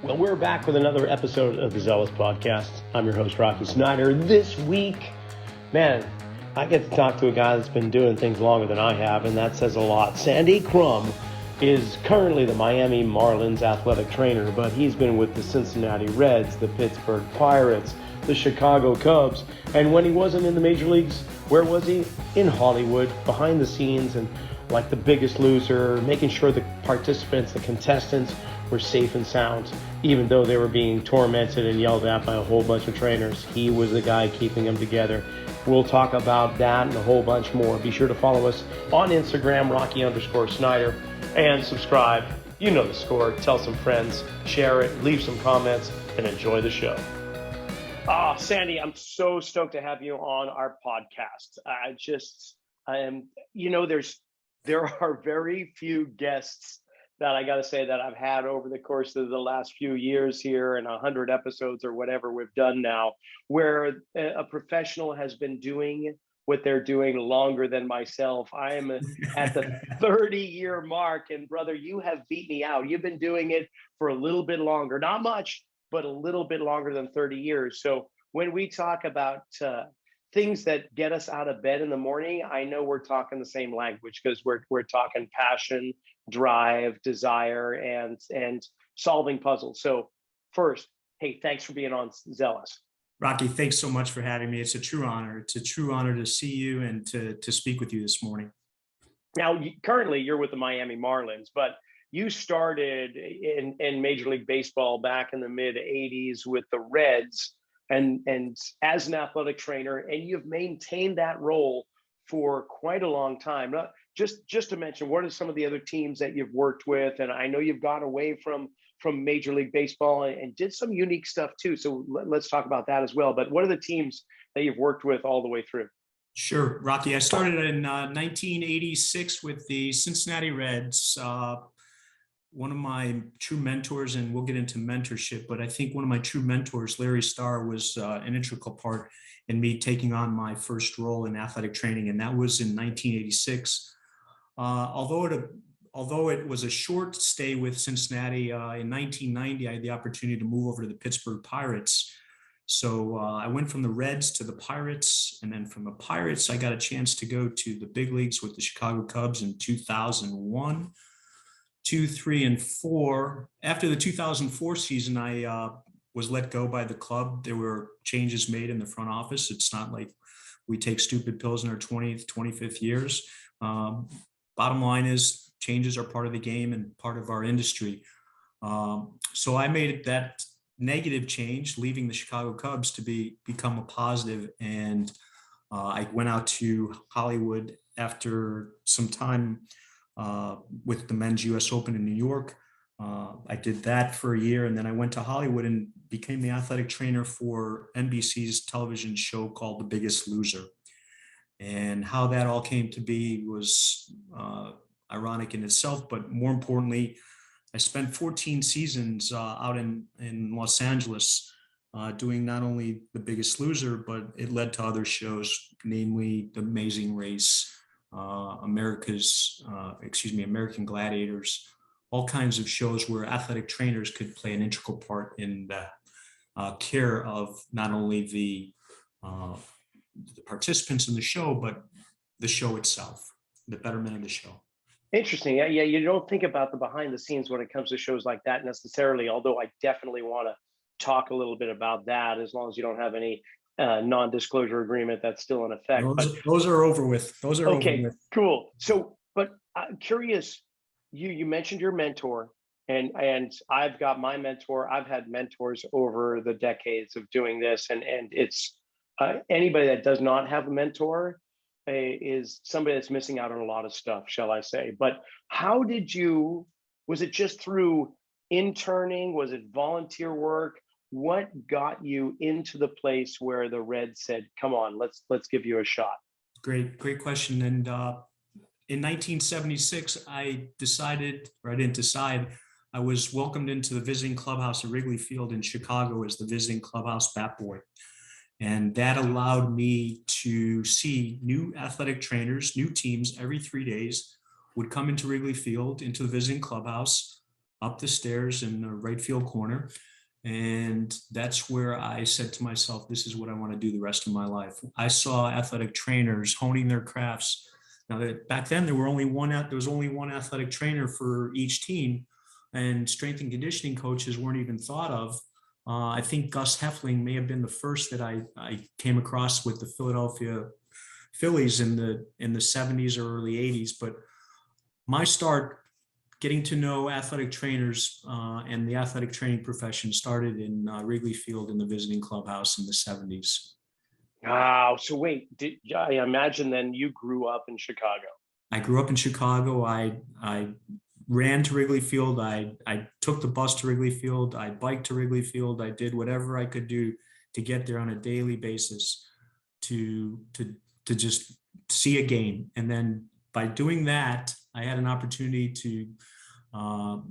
Well, we're back with another episode of the Zealous Podcast. I'm your host, Rocky Snyder. This week, man, I get to talk to a guy that's been doing things longer than I have, and that says a lot. Sandy Krum is currently the Miami Marlins athletic trainer, but he's been with the Cincinnati Reds, the Pittsburgh Pirates, the Chicago Cubs, and when he wasn't in the major leagues, where was he? In Hollywood, behind the scenes, and like The Biggest Loser, making sure the participants, the contestants, were safe and sound, even though they were being tormented and yelled at by a whole bunch of trainers. He was the guy keeping them together. We'll talk about that and a whole bunch more. Be sure to follow us on Instagram, Rocky_Snyder, and subscribe. You know the score. Tell some friends, share it, leave some comments, and enjoy the show. Sandy, I'm so stoked to have you on our podcast. There are very few guests that I got to say that I've had over the course of the last few years here and 100 episodes or whatever we've done now, where a professional has been doing what they're doing longer than myself. I am at the 30-year mark, and brother, you have beat me out. You've been doing it for a little bit longer, not much, but a little bit longer than 30 years. So when we talk about things that get us out of bed in the morning, I know we're talking the same language, because we're talking passion, drive, desire, and solving puzzles. So first, hey, thanks for being on Zealous. Rocky, thanks so much for having me. It's a true honor. It's a true honor to see you and to speak with you this morning. Now, currently you're with the Miami Marlins, but you started in Major League Baseball back in the mid 80s with the Reds and as an athletic trainer, and you've maintained that role for quite a long time. Just to mention, what are some of the other teams that you've worked with? And I know you've gone away from Major League Baseball and did some unique stuff too. So let's talk about that as well. But what are the teams that you've worked with all the way through? Sure, Rocky. I started in 1986 with the Cincinnati Reds. One of my true mentors, and we'll get into mentorship, but I think one of my true mentors, Larry Starr, was an integral part in me taking on my first role in athletic training, and that was in 1986. Although it was a short stay with Cincinnati, in 1990, I had the opportunity to move over to the Pittsburgh Pirates. So I went from the Reds to the Pirates, and then from the Pirates, I got a chance to go to the big leagues with the Chicago Cubs in 2001. 2, 3, and 4. After the 2004 season, I was let go by the club. There were changes made in the front office. It's not like we take stupid pills in our 20th, 25th years. Bottom line is changes are part of the game and part of our industry. So I made that negative change, leaving the Chicago Cubs to become a positive. And I went out to Hollywood after some time with the men's US Open in New York. I did that for a year, and then I went to Hollywood and became the athletic trainer for NBC's television show called The Biggest Loser. And how that all came to be was ironic in itself, but more importantly, I spent 14 seasons out in Los Angeles doing not only The Biggest Loser, but it led to other shows, namely The Amazing Race, American Gladiators, all kinds of shows where athletic trainers could play an integral part in the care of not only the participants in the show, but the show itself, the betterment of the show. Interesting. Yeah, you don't think about the behind the scenes when it comes to shows like that necessarily, although I definitely want to talk a little bit about that, as long as you don't have any non-disclosure agreement that's still in effect. Those are over with. Those are okay, over with. Cool. So, but I'm curious, you mentioned your mentor, and I've got my mentor. I've had mentors over the decades of doing this, and it's anybody that does not have a mentor is somebody that's missing out on a lot of stuff, shall I say. But how did you, was it just through interning? Was it volunteer work? What got you into the place where the Reds said, come on, let's give you a shot? Great question. And in 1976, I was welcomed into the visiting clubhouse at Wrigley Field in Chicago as the visiting clubhouse bat boy. And that allowed me to see new athletic trainers, new teams every 3 days would come into Wrigley Field, into the visiting clubhouse. up the stairs in the right field corner. And that's where I said to myself, this is what I want to do the rest of my life. I saw athletic trainers honing their crafts. Now that back then there was only one athletic trainer for each team, and strength and conditioning coaches weren't even thought of. I think Gus Heffling may have been the first that I came across with the Philadelphia Phillies in the 70s or early 80s. But my start getting to know athletic trainers and the athletic training profession started in Wrigley Field in the visiting clubhouse in the 70s. Wow. So wait, I imagine then you grew up in Chicago. I grew up in Chicago. I ran to Wrigley Field. I took the bus to Wrigley Field. I biked to Wrigley Field. I did whatever I could do to get there on a daily basis to just see a game. And then by doing that, I had an opportunity to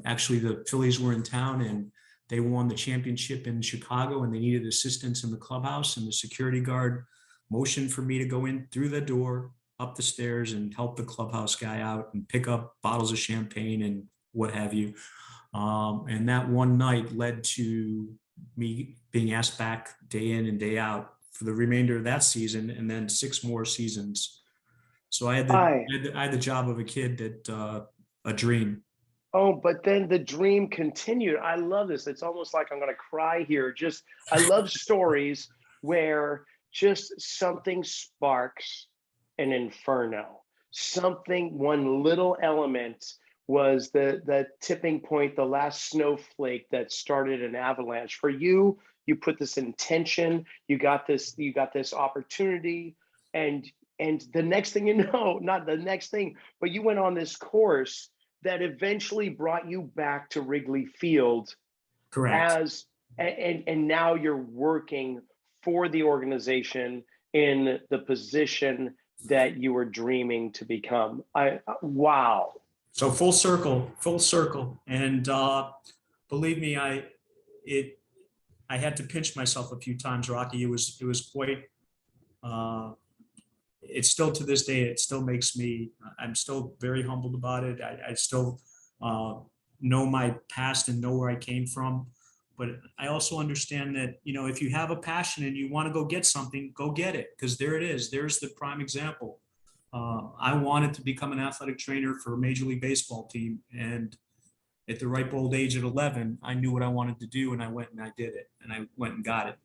actually, the Phillies were in town and they won the championship in Chicago, and they needed assistance in the clubhouse, and the security guard motioned for me to go in through the door, up the stairs, and help the clubhouse guy out and pick up bottles of champagne and what have you. And that one night led to me being asked back day in and day out for the remainder of that season, and then 6 more seasons. So I had the job of a kid that a dream. Oh, but then the dream continued. I love this. It's almost like I'm going to cry here. I love stories where just something sparks an inferno. One little element was the tipping point, the last snowflake that started an avalanche. For you, you put this intention, you got this opportunity, and the next thing you know, not the next thing, but you went on this course that eventually brought you back to Wrigley Field. Correct. And now you're working for the organization in the position that you were dreaming to become. Wow. So full circle. And believe me, I had to pinch myself a few times, Rocky. It was quite, it's still to this day, it still makes me, I'm still very humbled about it. I still know my past and know where I came from. But I also understand that, if you have a passion and you want to go get something, go get it. Because there it is. There's the prime example. I wanted to become an athletic trainer for a Major League Baseball team. And at the ripe old age of 11, I knew what I wanted to do, and I went and I did it. And I went and got it.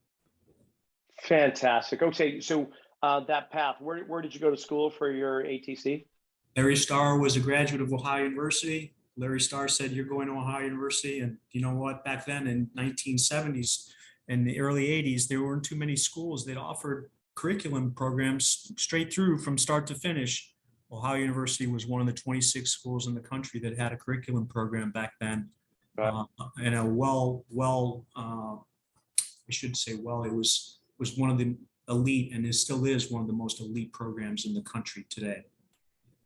Fantastic. Okay, so that path, where did you go to school for your ATC? Larry Starr was a graduate of Ohio University. Larry Starr said, "You're going to Ohio University." And you know what? Back then in 1970s and the early 80s, there weren't too many schools that offered curriculum programs straight through from start to finish. Ohio University was one of the 26 schools in the country that had a curriculum program back then. Right. And a it was one of the elite, and it still is one of the most elite programs in the country today.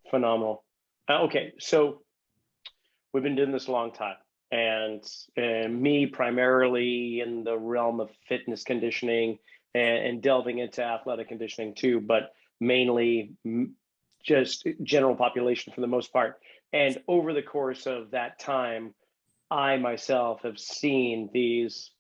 Phenomenal. Okay, so we've been doing this a long time, and me primarily in the realm of fitness conditioning and delving into athletic conditioning too, but mainly just general population for the most part. And over the course of that time, I myself have seen these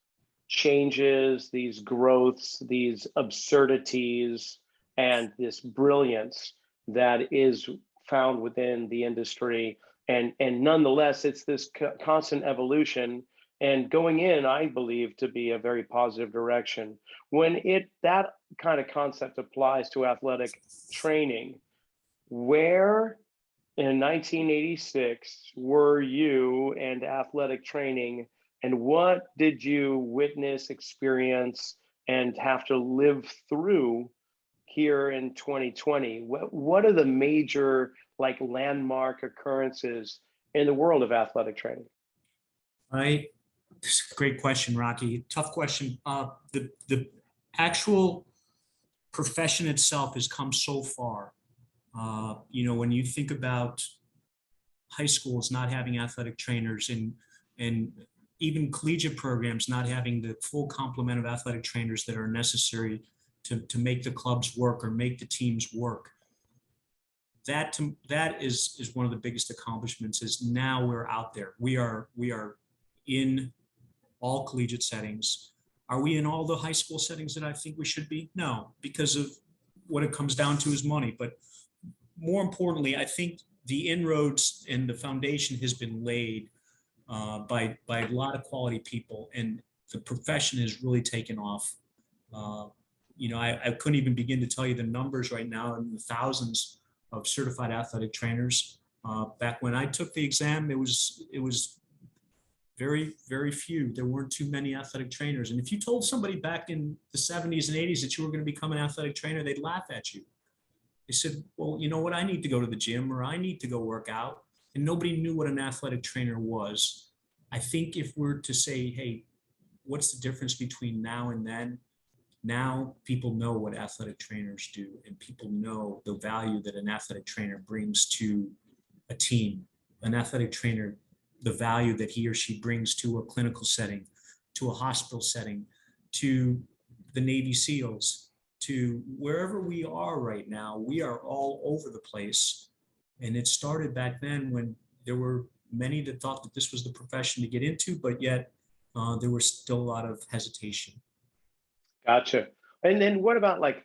changes, these growths, these absurdities, and this brilliance that is found within the industry. And nonetheless, it's this constant evolution and going in, I believe, to be a very positive direction. When that kind of concept applies to athletic training, where in 1986 were you and athletic training, and what did you witness, experience, and have to live through here in 2020? What are the major landmark occurrences in the world of athletic training? Great question, Rocky. Tough question. The actual profession itself has come so far. When you think about high schools not having athletic trainers and even collegiate programs not having the full complement of athletic trainers that are necessary to make the clubs work or make the teams work. that is one of the biggest accomplishments. Is now we're out there. We are in all collegiate settings. Are we in all the high school settings that I think we should be? No, because of what it comes down to is money. But more importantly, I think the inroads and the foundation has been laid by a lot of quality people, and the profession has really taken off. I couldn't even begin to tell you the numbers right now in the thousands of certified athletic trainers. Back when I took the exam, it was very, very few. There weren't too many athletic trainers. And if you told somebody back in the 70s and 80s that you were going to become an athletic trainer, they'd laugh at you. They said, well, you know what? I need to go to the gym, or I need to go work out. And nobody knew what an athletic trainer was. I think if we're to say, hey, what's the difference between now and then? Now people know what athletic trainers do, and people know the value that an athletic trainer brings to a team. An athletic trainer, the value that he or she brings to a clinical setting, to a hospital setting, to the Navy SEALs, to wherever we are right now. We are all over the place. And it started back then when there were many that thought that this was the profession to get into, but yet there was still a lot of hesitation. Gotcha. And then what about like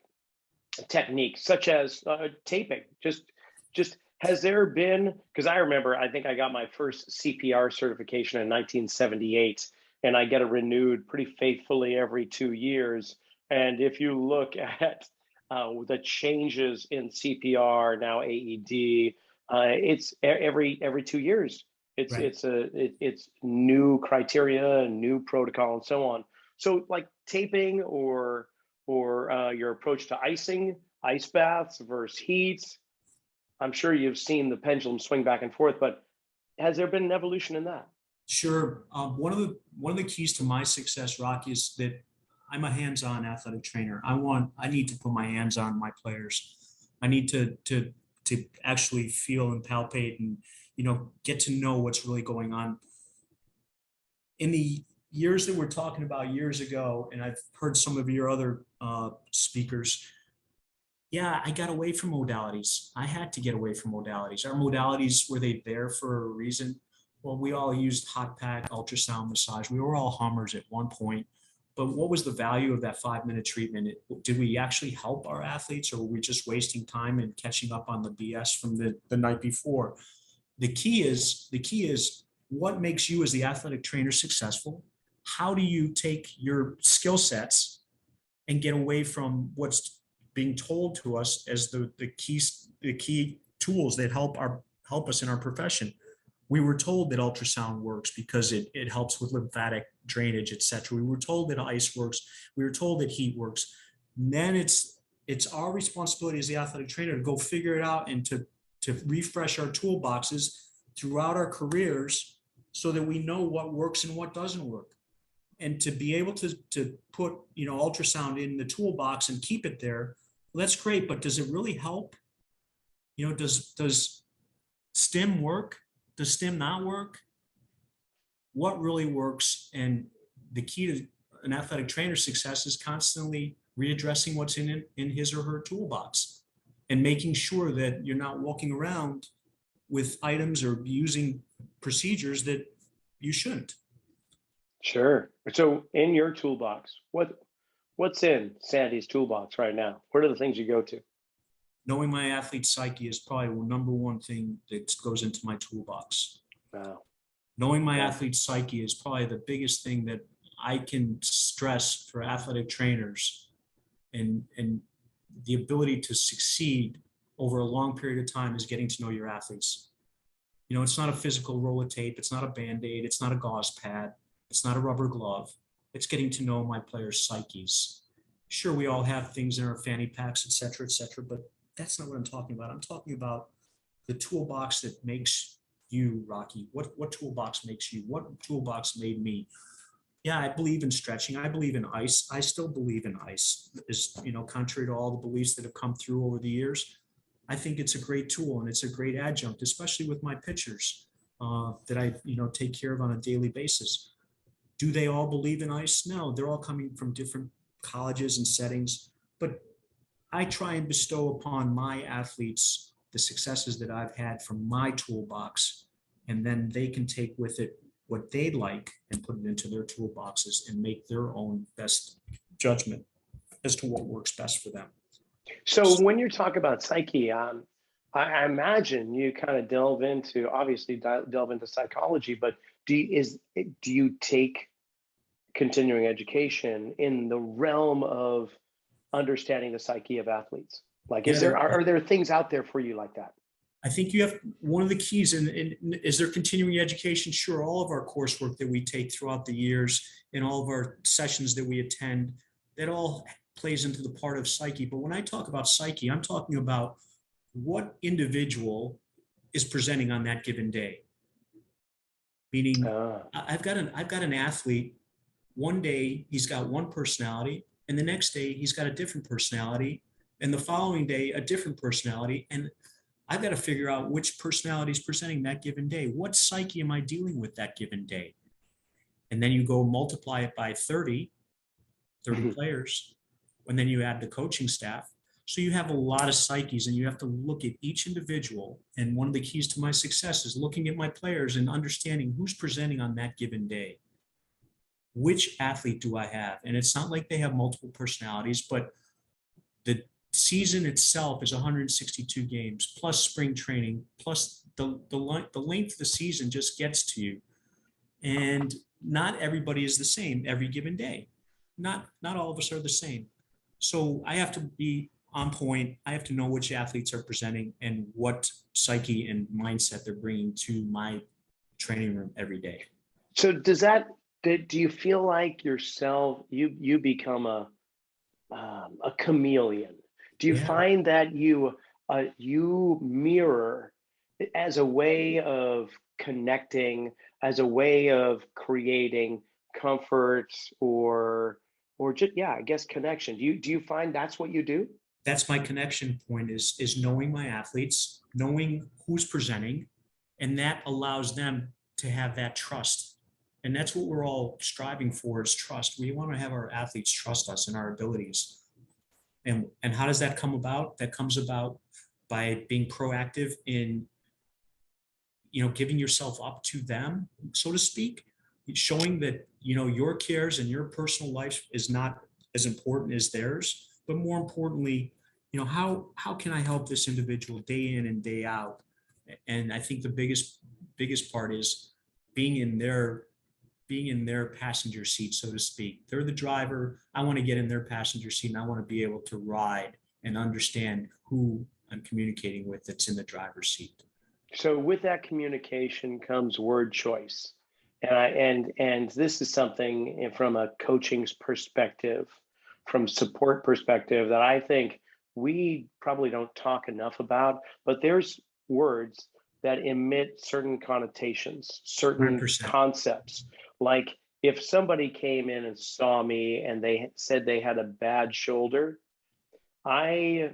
techniques such as taping? Just has there been, because I remember, I think I got my first CPR certification in 1978, and I get it renewed pretty faithfully every 2 years. And if you look at the changes in CPR, now AED, it's every 2 years. It's new criteria and new protocol and so on. So like taping or your approach to icing, ice baths versus heat. I'm sure you've seen the pendulum swing back and forth, but has there been an evolution in that? Sure. One of the keys to my success, Rocky, is that I'm a hands-on athletic trainer. I need to put my hands on my players. I need to actually feel and palpate and get to know what's really going on. In the years that we're talking about years ago, and I've heard some of your other speakers, yeah, I got away from modalities. I had to get away from modalities. Our modalities, were they there for a reason? Well, we all used hot pack, ultrasound, massage. We were all hummers at one point. But what was the value of that 5-minute treatment? Did we actually help our athletes, or were we just wasting time and catching up on the BS from the night before? The key is what makes you as the athletic trainer successful? How do you take your skill sets and get away from what's being told to us as the key tools that help us in our profession? We were told that ultrasound works because it helps with lymphatic drainage, etc. We were told that ice works. We were told that heat works. And then it's our responsibility as the athletic trainer to go figure it out and to refresh our toolboxes throughout our careers so that we know what works and what doesn't work. And to be able to put ultrasound in the toolbox and keep it there, well, that's great. But does it really help? Does STEM work? Does STEM not work? What really works? And the key to an athletic trainer's success is constantly readdressing what's in his or her toolbox and making sure that you're not walking around with items or using procedures that you shouldn't. Sure. So in your toolbox, what's in Sandy's toolbox right now? What are the things you go to? Knowing my athlete's psyche is probably the number one thing that goes into my toolbox. Wow. Knowing my athlete's psyche is probably the biggest thing that I can stress for athletic trainers, and the ability to succeed over a long period of time is getting to know your athletes. It's not a physical roll of tape. It's not a Band-Aid. It's not a gauze pad. It's not a rubber glove. It's getting to know my players' psyches. Sure, we all have things in our fanny packs, et cetera, but that's not what I'm talking about. I'm talking about the toolbox that makes you, Rocky. What toolbox makes you? What toolbox made me? Yeah, I believe in stretching. I believe in ice. I still believe in ice. Contrary to all the beliefs that have come through over the years, I think it's a great tool and it's a great adjunct, especially with my pitchers that I take care of on a daily basis. Do they all believe in ice? No, they're all coming from different colleges and settings, but I try and bestow upon my athletes the successes that I've had from my toolbox, and then they can take with it what they'd like and put it into their toolboxes and make their own best judgment as to what works best for them. So when you talk about psyche, I imagine you kind of delve into psychology, but do you take continuing education in the realm of understanding the psyche of athletes? Like, are there things out there for you like that? I think you have one of the keys, and is there continuing education? Sure, all of our coursework that we take throughout the years and all of our sessions that we attend, that all plays into the part of psyche. But when I talk about psyche, I'm talking about what individual is presenting on that given day. Meaning, I've got an athlete. One day he's got one personality, and the next day he's got a different personality, and the following day a different personality, and I've got to figure out which personality is presenting that given day. What psyche am I dealing with that given day? And then you go multiply it by 30 players, and then you add the coaching staff. So you have a lot of psyches, and you have to look at each individual. And one of the keys to my success is looking at my players and understanding who's presenting on that given day. Which athlete do I have? And it's not like they have multiple personalities, but the season itself is 162 games plus spring training plus the length of the season just gets to you, and not everybody is the same every given day. Not all of us are the same. So I have to be on point. I have to know which athletes are presenting and what psyche and mindset they're bringing to my training room every day. So do you feel like yourself, you become a chameleon? Do you find that you mirror as a way of connecting, as a way of creating comfort or just, I guess, connection? Do you find that's what you do? That's my connection point, is knowing my athletes, knowing who's presenting, and that allows them to have that trust. And that's what we're all striving for, is trust. We want to have our athletes trust us and our abilities. And how does that come about? That comes about by being proactive in, giving yourself up to them, so to speak, showing that, your cares and your personal life is not as important as theirs, but more importantly, how can I help this individual day in and day out? And I think the biggest part is being in their passenger seat, so to speak. They're the driver. I want to get in their passenger seat, and I want to be able to ride and understand who I'm communicating with that's in the driver's seat. So with that communication comes word choice. And this is something from a coaching's perspective, from support perspective, that I think we probably don't talk enough about, but there's words that emit certain connotations, certain 100%. concepts. Like if somebody came in and saw me and they said they had a bad shoulder, I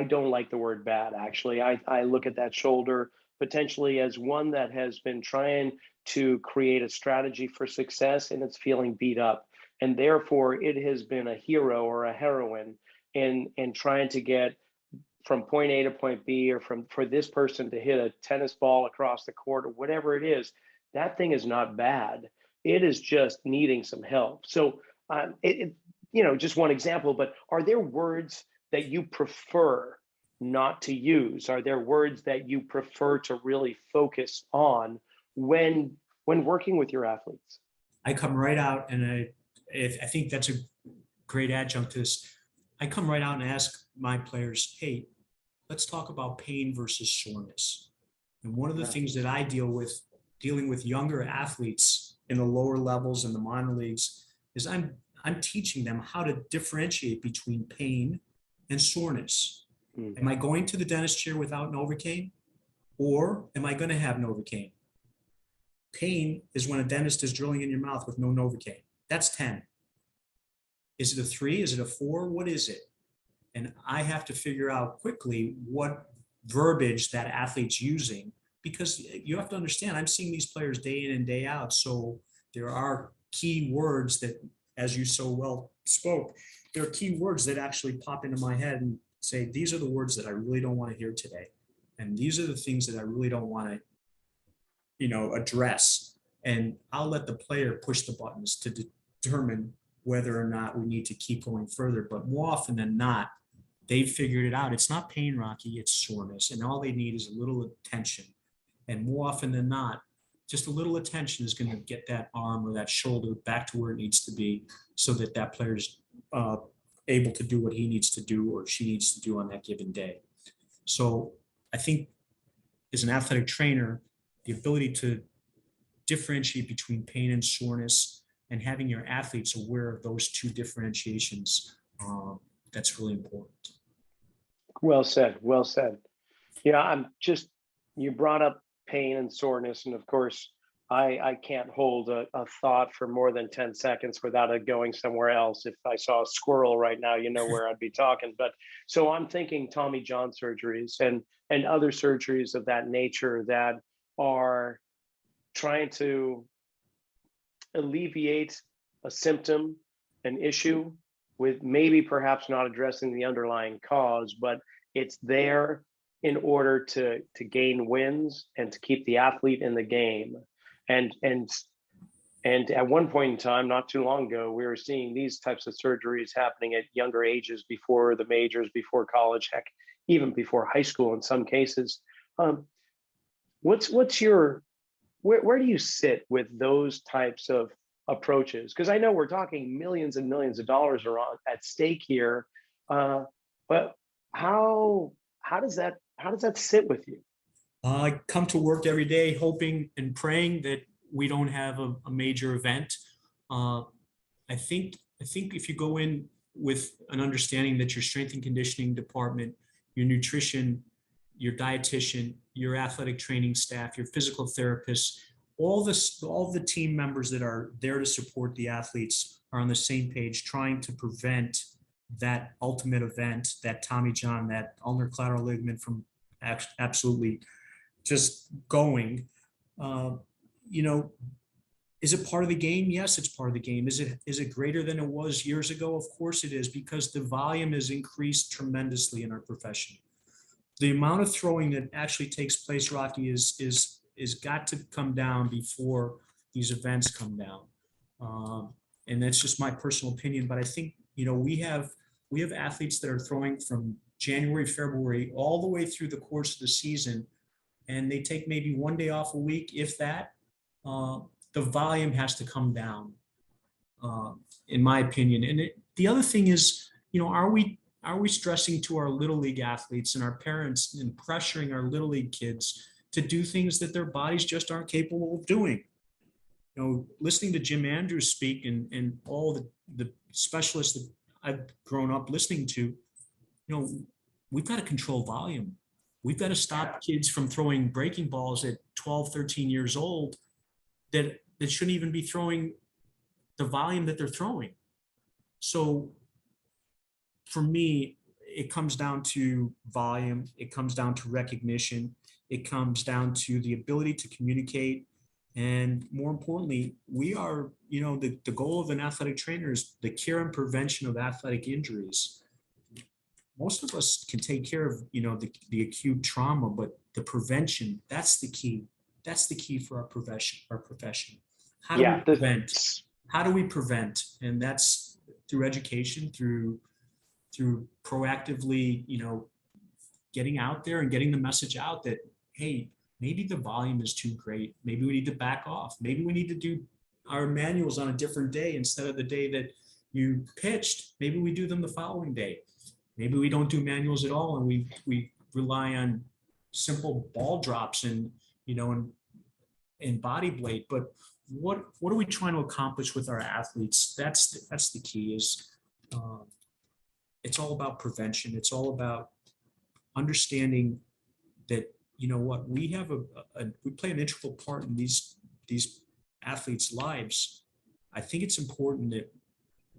don't like the word bad, actually. I look at that shoulder potentially as one that has been trying to create a strategy for success, and it's feeling beat up. And therefore it has been a hero or a heroine in trying to get from point A to point B, or for this person to hit a tennis ball across the court or whatever it is. That thing is not bad. It is just needing some help. So, just one example, but are there words that you prefer not to use? Are there words that you prefer to really focus on when working with your athletes? I come right out, and I think that's a great adjunct to this. I come right out and ask my players, hey, let's talk about pain versus soreness. And one of the things that I dealing with younger athletes in the lower levels in the minor leagues, is I'm teaching them how to differentiate between pain and soreness. Am I going to the dentist chair without Novocaine, or am I going to have Novocaine? Pain is when a dentist is drilling in your mouth with no Novocaine. That's 10. Is it a 3? Is it a 4? What is it? And I have to figure out quickly what verbiage that athlete's using, because you have to understand, I'm seeing these players day in and day out. So there are key words that, as you so well spoke, there are key words that actually pop into my head and say, these are the words that I really don't want to hear today. And these are the things that I really don't want to, address. And I'll let the player push the buttons to determine whether or not we need to keep going further. But more often than not, they've figured it out. It's not pain, Rocky, it's soreness. And all they need is a little attention. And more often than not, just a little attention is going to get that arm or that shoulder back to where it needs to be, so that that player's able to do what he needs to do or she needs to do on that given day. So I think as an athletic trainer, the ability to differentiate between pain and soreness and having your athletes aware of those two differentiations, that's really important. Well said. Well said. You brought up pain and soreness. And of course, I can't hold a thought for more than 10 seconds without it going somewhere else. If I saw a squirrel right now, you know where I'd be talking. But so I'm thinking Tommy John surgeries and other surgeries of that nature that are trying to alleviate a symptom, an issue, with maybe perhaps not addressing the underlying cause, but it's there in order to gain wins and to keep the athlete in the game. And at one point in time, not too long ago, we were seeing these types of surgeries happening at younger ages, before the majors, before college, heck, even before high school in some cases. What's your where do you sit with those types of approaches? Because I know we're talking millions and millions of dollars are at stake here, but how does that sit with you? I come to work every day hoping and praying that we don't have a major event. I think if you go in with an understanding that your strength and conditioning department, your nutrition, your dietitian, your athletic training staff, your physical therapists, all the team members that are there to support the athletes are on the same page, trying to prevent that ultimate event, that Tommy John, that ulnar collateral ligament from absolutely just going. Is it part of the game? Yes, it's part of the game. Is it greater than it was years ago? Of course it is, because the volume has increased tremendously in our profession. The amount of throwing that actually takes place, Rocky, is got to come down before these events come down. And that's just my personal opinion. But I think, we have athletes that are throwing from January, February, all the way through the course of the season, and they take maybe one day off a week, if that. The volume has to come down, in my opinion. And the other thing is, are we stressing to our little league athletes and our parents and pressuring our little league kids to do things that their bodies just aren't capable of doing? Listening to Jim Andrews speak and all the specialists that I've grown up listening to, we've got to control volume. We've got to stop kids from throwing breaking balls at 12, 13 years old that shouldn't even be throwing the volume that they're throwing. So for me, it comes down to volume. It comes down to recognition. It comes down to the ability to communicate. And more importantly, we are, the goal of an athletic trainer is the care and prevention of athletic injuries. Most of us can take care of, the acute trauma, but the prevention, that's the key. That's the key for our profession. How do we prevent? How do we prevent? And that's through education, through proactively, getting out there and getting the message out that, hey, maybe the volume is too great. Maybe we need to back off. Maybe we need to do our manuals on a different day instead of the day that you pitched. Maybe we do them the following day. Maybe we don't do manuals at all, and we rely on simple ball drops and body blade. But what are we trying to accomplish with our athletes? That's the key. Is it's all about prevention. It's all about understanding that we have we play an integral part in these athletes' lives. I think it's important that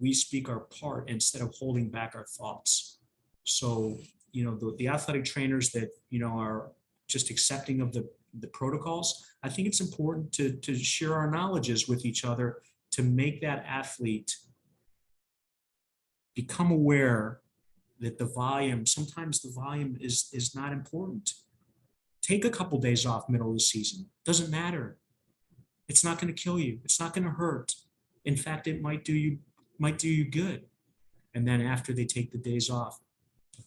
we speak our part instead of holding back our thoughts. So, the athletic trainers that, are just accepting of the protocols, I think it's important to share our knowledges with each other to make that athlete become aware that sometimes the volume is not important. Take a couple days off middle of the season. Doesn't matter. It's not going to kill you. It's not going to hurt. In fact, it might do you good. And then after they take the days off,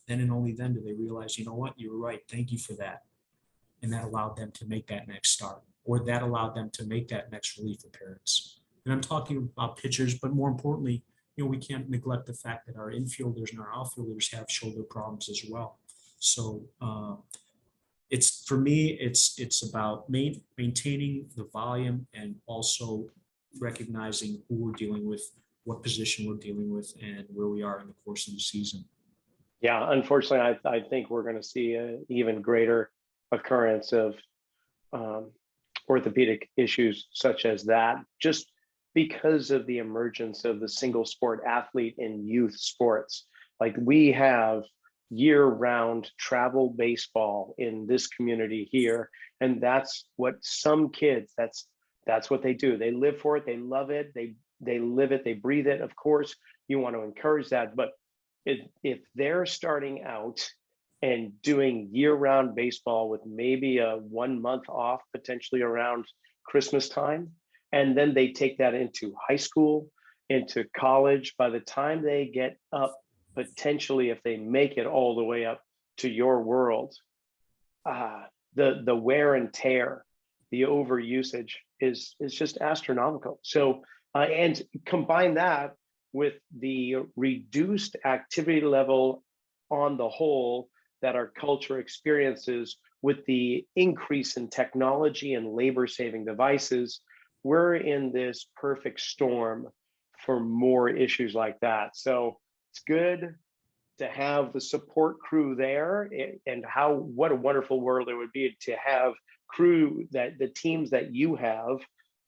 then and only then do they realize, you know what, you were right. Thank you for that. And that allowed them to make that next start, or that allowed them to make that next relief appearance. And I'm talking about pitchers, but more importantly, we can't neglect the fact that our infielders and our outfielders have shoulder problems as well. So it's, for me, it's about maintaining the volume and also recognizing who we're dealing with, what position we're dealing with, and where we are in the course of the season. Yeah, unfortunately, I think we're going to see an even greater occurrence of orthopedic issues such as that, just because of the emergence of the single sport athlete in youth sports. Like, we have year-round travel baseball in this community here, and that's what some kids, that's what they do. They live for it, they love it, they live it, they breathe it. Of course, you want to encourage that, but if they're starting out and doing year-round baseball with maybe a 1 month off potentially around Christmas time, and then they take that into high school, into college, by the time they get up, potentially if they make it all the way up to your world, the wear and tear, the overusage is just astronomical. So and combine that with the reduced activity level on the whole that our culture experiences, with the increase in technology and labor-saving devices, we're in this perfect storm for more issues like that. So it's good to have the support crew there, and what a wonderful world it would be to have crew, that the teams that you have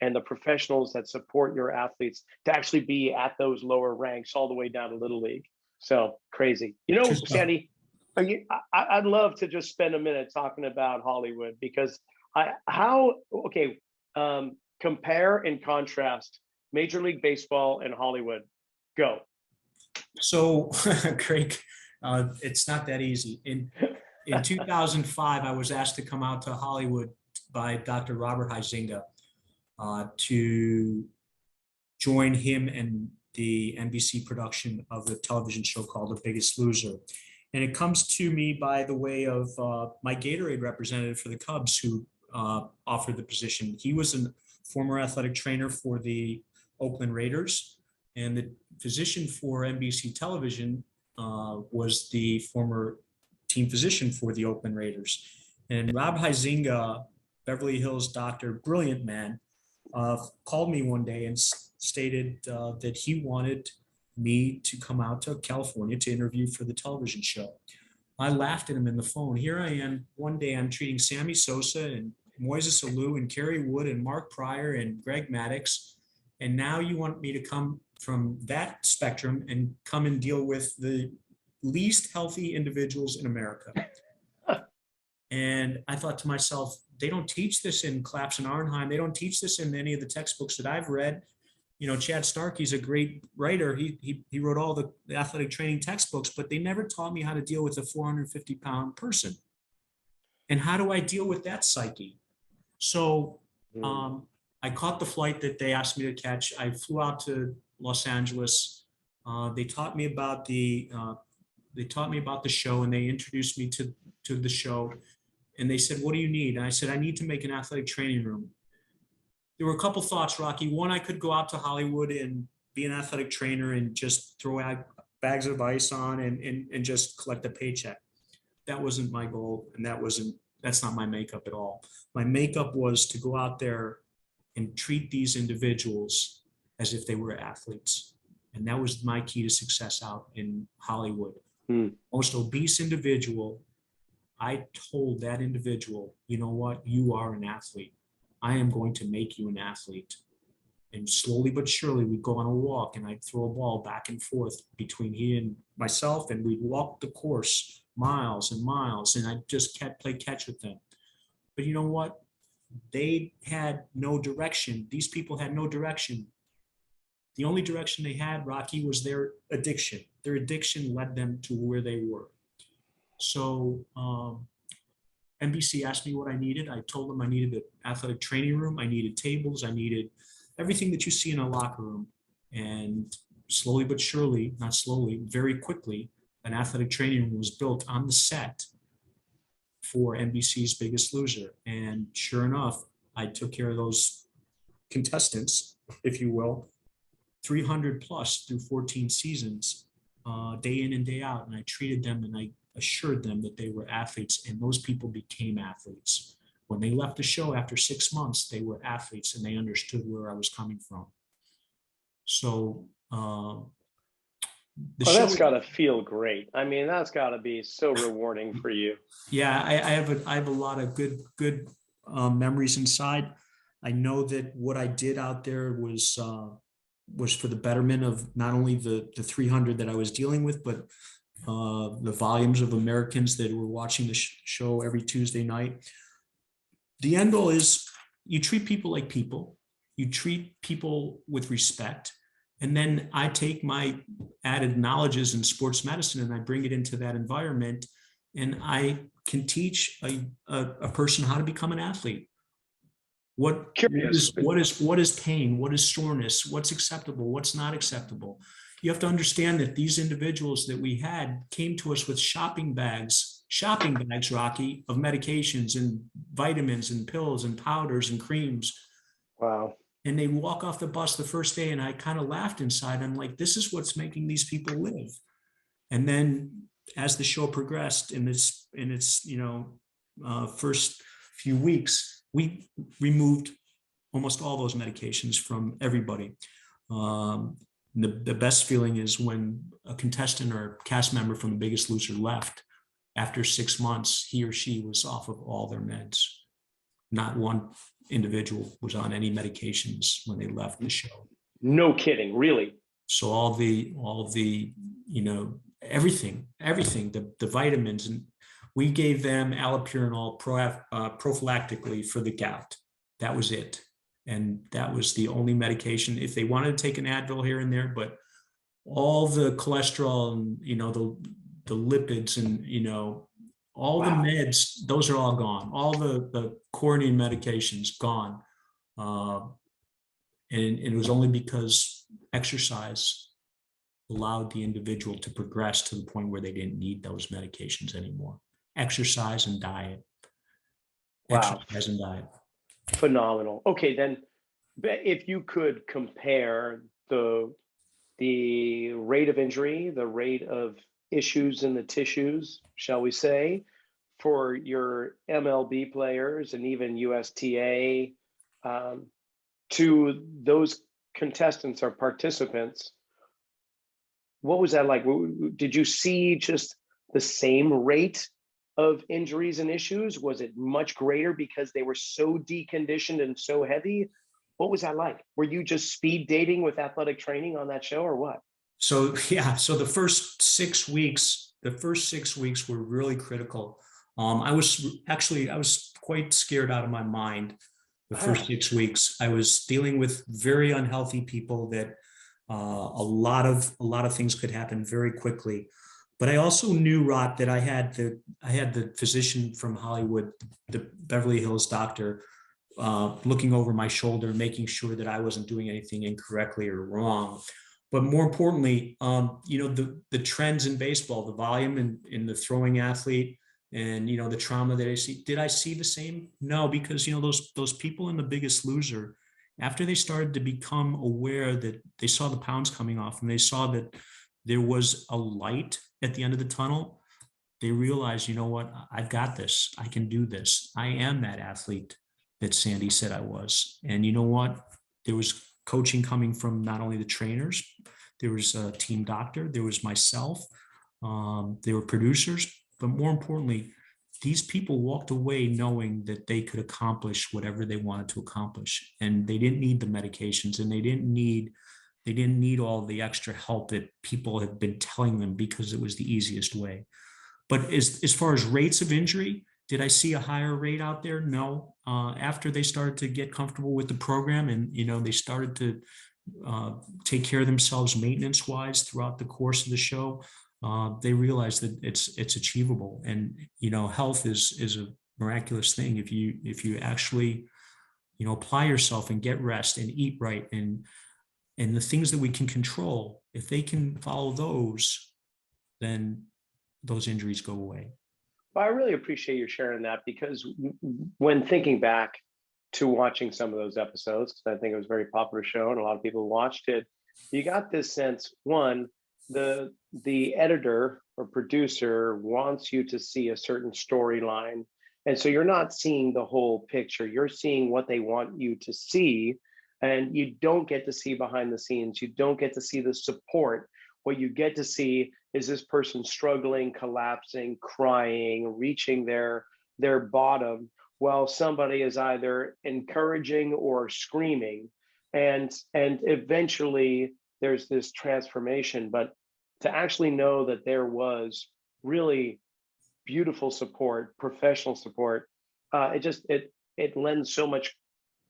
and the professionals that support your athletes, to actually be at those lower ranks all the way down to Little League. So crazy. Sandy, I'd love to just spend a minute talking about Hollywood, because compare and contrast Major League Baseball and Hollywood. Go. So, Craig, it's not that easy. In 2005, I was asked to come out to Hollywood by Dr. Robert Huizinga to join him in the NBC production of the television show called The Biggest Loser. And it comes to me by the way of my Gatorade representative for the Cubs, who offered the position. He was a former athletic trainer for the Oakland Raiders, and the physician for NBC television was the former team physician for the Oakland Raiders. And Rob Huizinga, Beverly Hills doctor, brilliant man, called me one day and stated that he wanted me to come out to California to interview for the television show. I laughed at him in the phone. Here I am, one day I'm treating Sammy Sosa and Moises Alou and Kerry Wood and Mark Pryor and Greg Maddux. And now you want me to come from that spectrum and come and deal with the least healthy individuals in America. And I thought to myself, they don't teach this in Claps and Arnheim. They don't teach this in any of the textbooks that I've read. Chad Starkey's a great writer. He wrote all the athletic training textbooks, but they never taught me how to deal with a 450-pound person. And how do I deal with that psyche? So I caught the flight that they asked me to catch. I flew out to Los Angeles. They taught me about the show, and they introduced me to the show. And they said, "What do you need?" And I said, "I need to make an athletic training room." There were a couple thoughts, Rocky. One, I could go out to Hollywood and be an athletic trainer and just throw out bags of ice on and just collect a paycheck. That wasn't my goal, and that's not my makeup at all. My makeup was to go out there and treat these individuals as if they were athletes. And that was my key to success out in Hollywood. Most obese individual, I told that individual, you know what, you are an athlete. I am going to make you an athlete. And slowly but surely, we'd go on a walk and I'd throw a ball back and forth between he and myself, and we'd walk the course miles and miles, and I'd just play catch with them. But you know what? They had no direction. These people had no direction. The only direction they had, Rocky, was their addiction. Their addiction led them to where they were. So NBC asked me what I needed. I told them I needed an athletic training room. I needed tables. I needed everything that you see in a locker room. And slowly but surely, not slowly, very quickly, an athletic training room was built on the set for NBC's Biggest Loser. And sure enough, I took care of those contestants, if you will, 300 plus through 14 seasons, day in and day out. And I treated them and I assured them that they were athletes, and those people became athletes. When they left the show after 6 months, they were athletes and they understood where I was coming from. So that's got to feel great. I mean, that's got to be so rewarding for you. Yeah, I have a lot of good memories inside. I know that what I did out there was for the betterment of not only the 300 that I was dealing with, but the volumes of Americans that were watching the show every Tuesday night. The end goal is you treat people like people. You treat people with respect. And then I take my added knowledges in sports medicine and I bring it into that environment, and I can teach a person how to become an athlete. What is pain? What is soreness? What's acceptable? What's not acceptable? You have to understand that these individuals that we had came to us with shopping bags, Rocky, of medications and vitamins and pills and powders and creams. Wow. And they walk off the bus the first day, and I kind of laughed inside. I'm like, this is what's making these people live. And then as the show progressed in its first few weeks, we removed almost all those medications from everybody. The best feeling is when a contestant or cast member from The Biggest Loser left. After 6 months, he or she was off of all their meds. Not one individual was on any medications when they left the show. No kidding, really. So all the everything, the vitamins, and we gave them allopurinol prophylactically for the gout. That was it. And that was the only medication. If they wanted to take an Advil here and there, but all the cholesterol and, the lipids and, all the meds, those are all gone. All the coronary medications gone. And it was only because exercise allowed the individual to progress to the point where they didn't need those medications anymore. Exercise and diet. Exercise and diet. Phenomenal. Okay, then if you could compare the rate of injury, the rate of issues in the tissues, shall we say, for your MLB players and even USTA to those contestants or participants, what was that like? Did you see just the same rate of injuries and issues? Was it much greater because they were so deconditioned and so heavy? What was that like? Were you just speed dating with athletic training on that show or what? So the first 6 weeks were really critical. I was quite scared out of my mind the first 6 weeks. I was dealing with very unhealthy people that a lot of things could happen very quickly. But I also knew, Rod, that I had the physician from Hollywood, the Beverly Hills doctor, looking over my shoulder, making sure that I wasn't doing anything incorrectly or wrong. But more importantly, the trends in baseball, the volume in the throwing athlete, and the trauma that I see. Did I see the same? No, because those people in The Biggest Loser, after they started to become aware that they saw the pounds coming off and they saw that there was a light at the end of the tunnel, they realized, you know what, I've got this. I can do this. I am that athlete that Sandy said I was. And you know what? There was coaching coming from not only the trainers, there was a team doctor, there was myself, there were producers, but more importantly, these people walked away knowing that they could accomplish whatever they wanted to accomplish. And they didn't need the medications, and they didn't need all the extra help that people have been telling them because it was the easiest way. But as far as rates of injury, did I see a higher rate out there? No. After they started to get comfortable with the program and, they started to take care of themselves maintenance-wise throughout the course of the show, they realized that it's achievable. And, health is a miraculous thing if you actually, apply yourself and get rest and eat right, and the things that we can control, if they can follow those, then those injuries go away. Well, I really appreciate you sharing that, because when thinking back to watching some of those episodes, because I think it was a very popular show and a lot of people watched it, you got this sense, one, the editor or producer wants you to see a certain storyline. And so you're not seeing the whole picture. You're seeing what they want you to see. And you don't get to see behind the scenes. You don't get to see the support. What you get to see is this person struggling, collapsing, crying, reaching their bottom, while somebody is either encouraging or screaming. And eventually there's this transformation. But to actually know that there was really beautiful support, professional support, it lends so much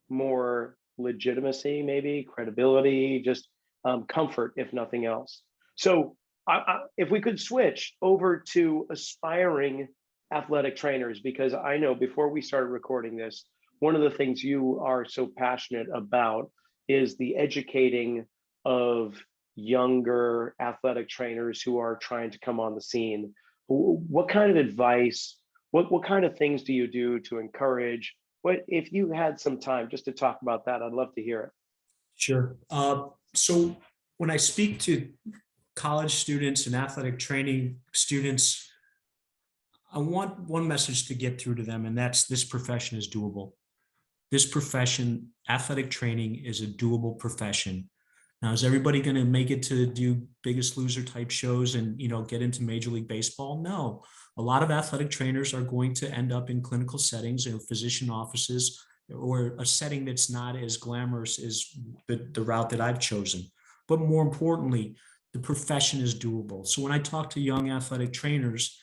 more legitimacy, maybe credibility, just comfort, if nothing else. So, if we could switch over to aspiring athletic trainers, because I know before we started recording this, one of the things you are so passionate about is the educating of younger athletic trainers who are trying to come on the scene. What kind of advice, what kind of things do you do to encourage? What if you had some time just to talk about that? I'd love to hear it. Sure. So when I speak to college students and athletic training students, I want one message to get through to them, and that's this profession is doable. This profession, athletic training, is a doable profession. Now, is everybody going to make it to do Biggest Loser type shows and, get into Major League Baseball? No. A lot of athletic trainers are going to end up in clinical settings or physician offices, or a setting that's not as glamorous as the route that I've chosen. But more importantly, the profession is doable. So when I talk to young athletic trainers,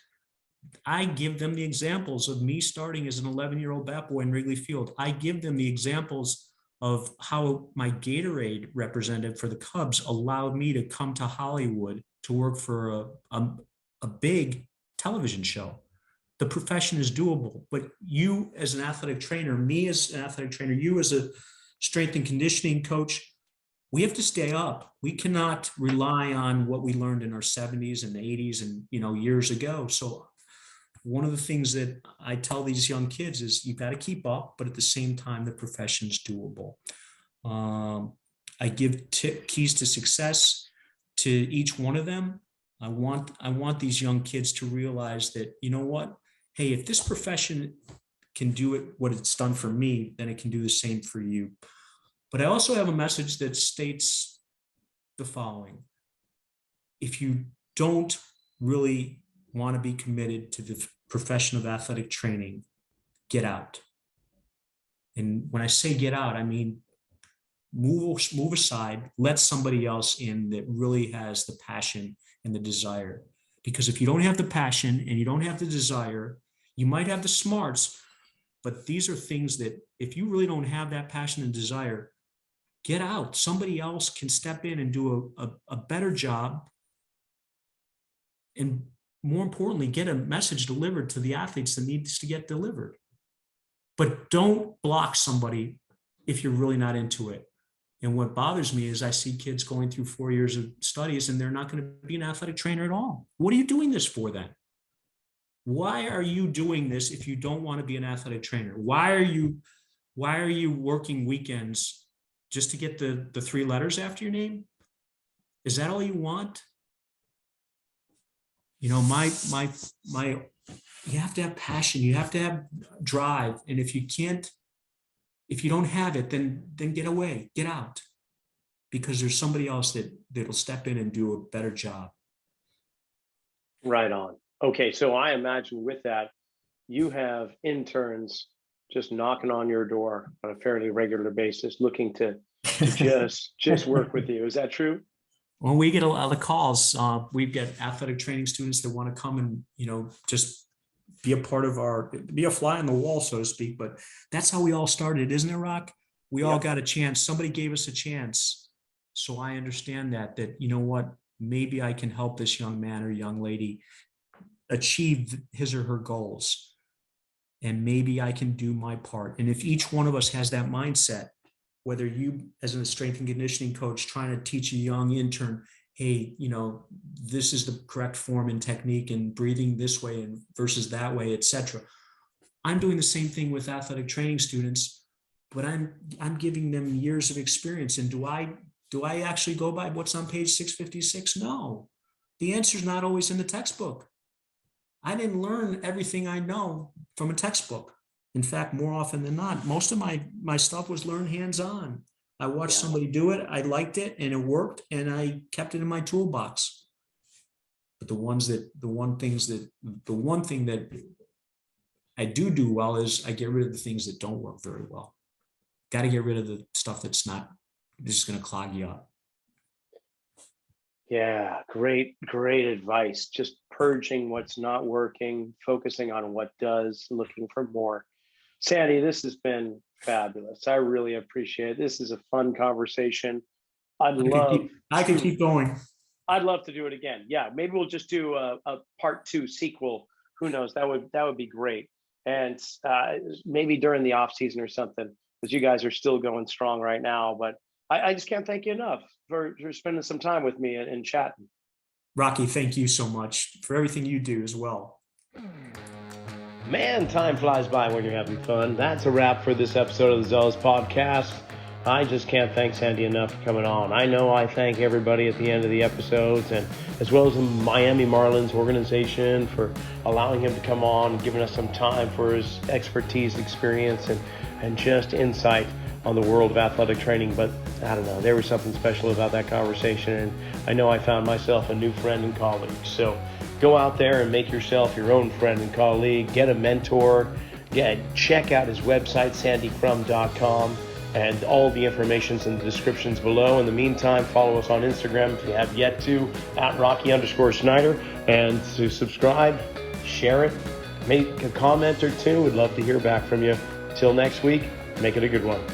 I give them the examples of me starting as an 11-year-old bat boy in Wrigley Field. I give them the examples of how my Gatorade representative for the Cubs allowed me to come to Hollywood to work for a big television show. The profession is doable, but you as an athletic trainer, me as an athletic trainer, you as a strength and conditioning coach, we have to stay up. We cannot rely on what we learned in our 70s and 80s and years ago. So one of the things that I tell these young kids is you've got to keep up, but at the same time, the profession is doable. I give keys to success to each one of them. I want these young kids to realize that, what? Hey, if this profession can do it, what it's done for me, then it can do the same for you. But I also have a message that states the following. If you don't really want to be committed to the profession of athletic training, get out. And when I say get out, I mean move aside, let somebody else in that really has the passion and the desire. Because if you don't have the passion and you don't have the desire, you might have the smarts, but these are things that if you really don't have that passion and desire, get out. Somebody else can step in and do a better job. And more importantly, get a message delivered to the athletes that needs to get delivered. But don't block somebody if you're really not into it. And what bothers me is I see kids going through 4 years of studies and they're not going to be an athletic trainer at all. What are you doing this for then? Why are you doing this if you don't want to be an athletic trainer? Why are you working weekends just to get the 3 letters after your name? Is that all you want? You have to have passion, you have to have drive. And if you don't have it, then get away, get out, because there's somebody else that'll step in and do a better job. Right on. Okay. So I imagine with that, you have interns just knocking on your door on a fairly regular basis, looking to just work with you. Is that true? When we get a lot of calls, we get athletic training students that want to come and, just be a part of be a fly on the wall, so to speak. But that's how we all started, isn't it, Rock? We all got a chance. Somebody gave us a chance. So I understand that, what, maybe I can help this young man or young lady achieve his or her goals. and maybe I can do my part. And if each one of us has that mindset, whether you as a strength and conditioning coach trying to teach a young intern, hey, this is the correct form and technique and breathing this way and versus that way, etc. I'm doing the same thing with athletic training students, but I'm giving them years of experience. And do I actually go by what's on page 656? No. The answer is not always in the textbook. I didn't learn everything I know from a textbook. In fact, more often than not, most of my stuff was learned hands-on. I watched somebody do it, I liked it, and it worked, and I kept it in my toolbox. But the one thing that I do well is I get rid of the things that don't work very well. Got to get rid of the stuff that's not just going to clog you up. Yeah, great advice. Just purging what's not working, focusing on what does, looking for more. Sandy, this has been fabulous. I really appreciate it. This is a fun conversation. I could keep going. I'd love to do it again. Yeah, maybe we'll just do a part 2 sequel. Who knows? That would be great. And maybe during the off season or something, because you guys are still going strong right now. But I just can't thank you enough for spending some time with me and chatting. Rocky, thank you so much for everything you do as well. Man, time flies by when you're having fun. That's a wrap for this episode of the Zealous Podcast. I just can't thank Sandy enough for coming on. I know I thank everybody at the end of the episodes, and as well as the Miami Marlins organization for allowing him to come on and giving us some time for his expertise, experience, and just insight on the world of athletic training. But I don't know, there was something special about that conversation, and I know I found myself a new friend and colleague. So go out there and make yourself your own friend and colleague. Get a mentor. Check out his website, sandykrum.com. And all the information's in the descriptions below. In the meantime, follow us on Instagram if you have yet to, @Rocky_Snyder. And to subscribe, share it, make a comment or two. We'd love to hear back from you. Till next week, make it a good one.